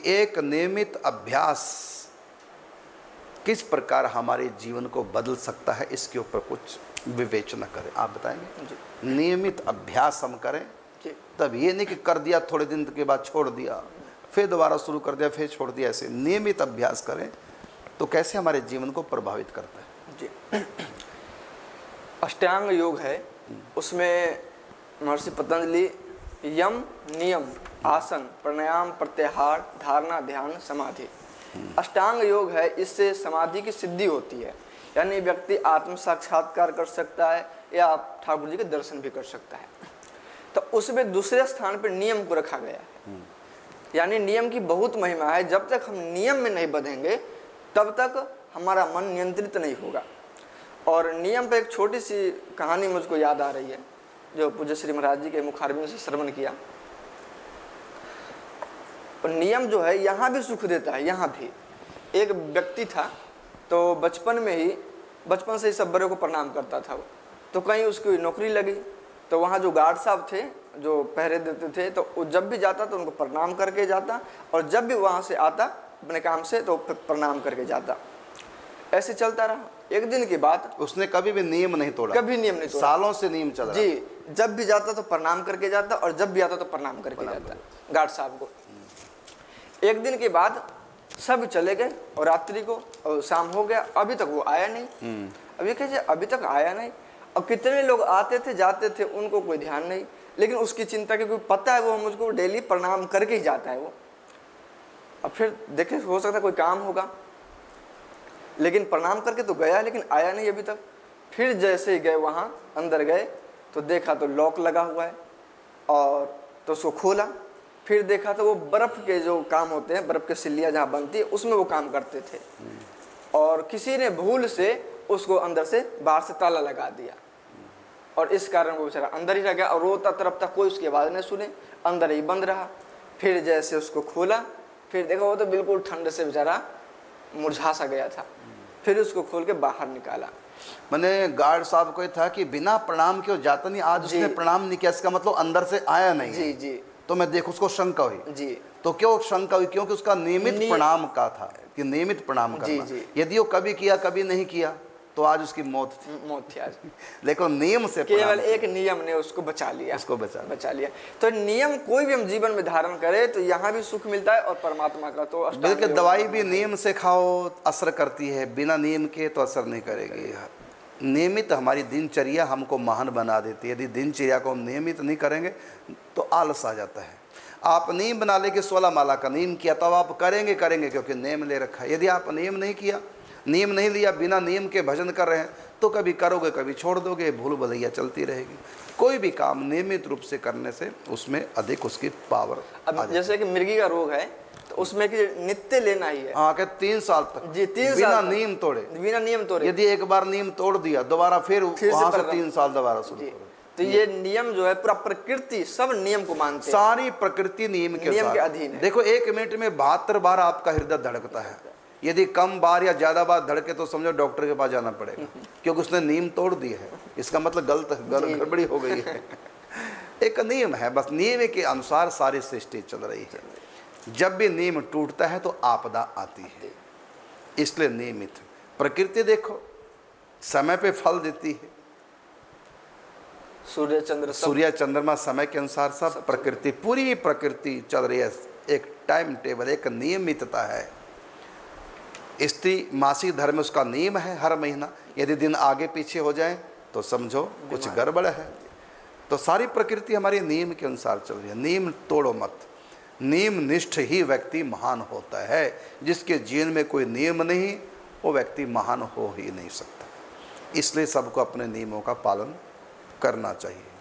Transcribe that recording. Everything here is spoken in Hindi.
एक नियमित अभ्यास किस प्रकार हमारे जीवन को बदल सकता है, इसके ऊपर कुछ विवेचना करें। आप बताएंगे? नियमित अभ्यास हम करें, तब ये नहीं कि कर दिया थोड़े दिन के बाद छोड़ दिया, फिर दोबारा शुरू कर दिया, फिर छोड़ दिया। ऐसे नियमित अभ्यास करें तो कैसे हमारे जीवन को प्रभावित करता है? जी, अष्टांग योग है, उसमें महर्षि पतंजलि यम, नियम, आसन, प्राणायाम, प्रत्याहार, धारणा, ध्यान, समाधि, अष्टांग योग है। इससे समाधि की सिद्धि होती है, यानी व्यक्ति आत्म साक्षात्कार कर सकता है या ठाकुर जी के दर्शन भी कर सकता है। तो उसमें दूसरे स्थान पर नियम को रखा गया है, यानी नियम की बहुत महिमा है। जब तक हम नियम में नहीं बंधेंगे तब तक हमारा मन नियंत्रित नहीं होगा। और नियम पर एक छोटी सी कहानी मुझको याद आ रही है, जो पूज्य श्री महाराज जी के मुखारबिंद से श्रवण किया। और नियम जो है यहाँ भी सुख देता है। यहाँ भी एक व्यक्ति था, तो बचपन से ही सब बड़ों को प्रणाम करता था वो। तो कहीं उसकी नौकरी लगी, तो वहाँ जो गार्ड साहब थे जो पहरे देते थे, तो वो जब भी जाता तो उनको प्रणाम करके जाता, और जब भी वहाँ से आता अपने काम से तो प्रणाम करके जाता। ऐसे चलता रहा। एक दिन के बाद उसने कभी भी नियम नहीं तोड़ा, कभी नियम नहीं तोड़ा, सालों से नियम चल रहा। जी, जब भी जाता तो प्रणाम करके जाता, और जब भी आता तो प्रणाम करके जाता गार्ड साहब को। एक दिन के बाद सब चले गए और रात्रि को और शाम हो गया, अभी तक वो आया नहीं। अभी कहे अभी तक आया नहीं, और कितने लोग आते थे जाते थे, उनको कोई ध्यान नहीं। लेकिन उसकी चिंता, क्योंकि पता है वो मुझको डेली प्रणाम करके ही जाता है वो। अब फिर देखे हो सकता है कोई काम होगा, लेकिन प्रणाम करके तो गया, लेकिन आया नहीं अभी तक। फिर जैसे ही गए वहाँ अंदर गए तो देखा तो लॉक लगा हुआ है, और तो उसको खोला। फिर देखा तो वो बर्फ़ के जो काम होते हैं, बर्फ़ के सिल्लियाँ जहाँ बनती है उसमें वो काम करते थे, और किसी ने भूल से उसको अंदर से बाहर से ताला लगा दिया, और इस कारण वो बेचारा अंदर ही रह गया। और रोता तरफता, कोई उसकी आवाज़ नहीं सुने, अंदर ही बंद रहा। फिर जैसे उसको खोला, फिर देखा वो तो बिल्कुल ठंड से बेचारा मुरझा सा गया था। फिर उसको खोल के बाहर निकाला। मैंने गार्ड साहब को था कि बिना प्रणाम क्यों जाता नहीं, आज उसने प्रणाम नहीं किया, इसका मतलब अंदर से आया नहीं। जी जी। तो मैं देखो उसको शंका हुई। जी। तो क्यों शंका हुई? क्योंकि उसका नियमित प्रणाम का था कि नियमित प्रणाम करना। जी। यदि वो कभी किया कभी नहीं किया तो आज उसकी मौत थी आज। लेकिन नियम से, केवल एक नियम ने उसको बचा लिया, बचा लिया। तो नियम कोई भी हम जीवन में धारण करें तो यहाँ भी सुख मिलता है और परमात्मा का। तो बिल्कुल, दवाई भी नियम से खाओ असर करती है, बिना नियम के तो असर नहीं करेगी। नियमित हमारी दिनचर्या हमको महान बना देती है। यदि दिनचर्या को हम नियमित नहीं करेंगे तो आलस आ जाता है। आप नियम बना लेके 16 माला का नियम किया तो आप करेंगे क्योंकि नियम ले रखा है। यदि आप नियम नहीं किया, नियम नहीं लिया, बिना नियम के भजन कर रहे हैं तो कभी करोगे कभी छोड़ दोगे, भूल भुलैया चलती रहेगी। कोई भी काम नियमित रूप से करने से उसमें अधिक उसकी पावर। अब जैसे कि मिर्गी का रोग है तो उसमें कि नित्य लेना ही है। हाँ, के 3 साल तक जी, 3 बिना साल नियम तोड़े, बिना नियम तोड़े। यदि एक बार नियम तोड़ दिया दोबारा फिर वहां से 3 साल दोबारा शुरू करो। तो ये नियम जो है पूरा प्रकृति सब नियम को मानते हैं। सारी प्रकृति नियम के अधीन है। देखो 1 मिनट में 72 बार आपका हृदय धड़कता है। यदि कम बार या ज्यादा बार धड़के तो समझो डॉक्टर के पास जाना पड़ेगा, क्योंकि उसने नियम तोड़ दिए है। इसका मतलब गड़बड़ी हो गई है। एक नियम है, बस नियम के अनुसार सारी सृष्टि चल रही है। जब भी नियम टूटता है तो आपदा आती है, इसलिए नियमित। प्रकृति देखो समय पे फल देती है, सूर्य चंद्रमा समय के अनुसार सब प्रकृति, पूरी प्रकृति चल रही है। एक टाइम टेबल, एक नियमितता है। स्त्री मासिक धर्म में उसका नियम है हर महीना। यदि दिन आगे पीछे हो जाए तो समझो कुछ गड़बड़ है। तो सारी प्रकृति हमारे नियम के अनुसार चल रही है। नियम तोड़ो मत। नियम निष्ठ ही व्यक्ति महान होता है। जिसके जीवन में कोई नियम नहीं वो व्यक्ति महान हो ही नहीं सकता। इसलिए सबको अपने नियमों का पालन करना चाहिए।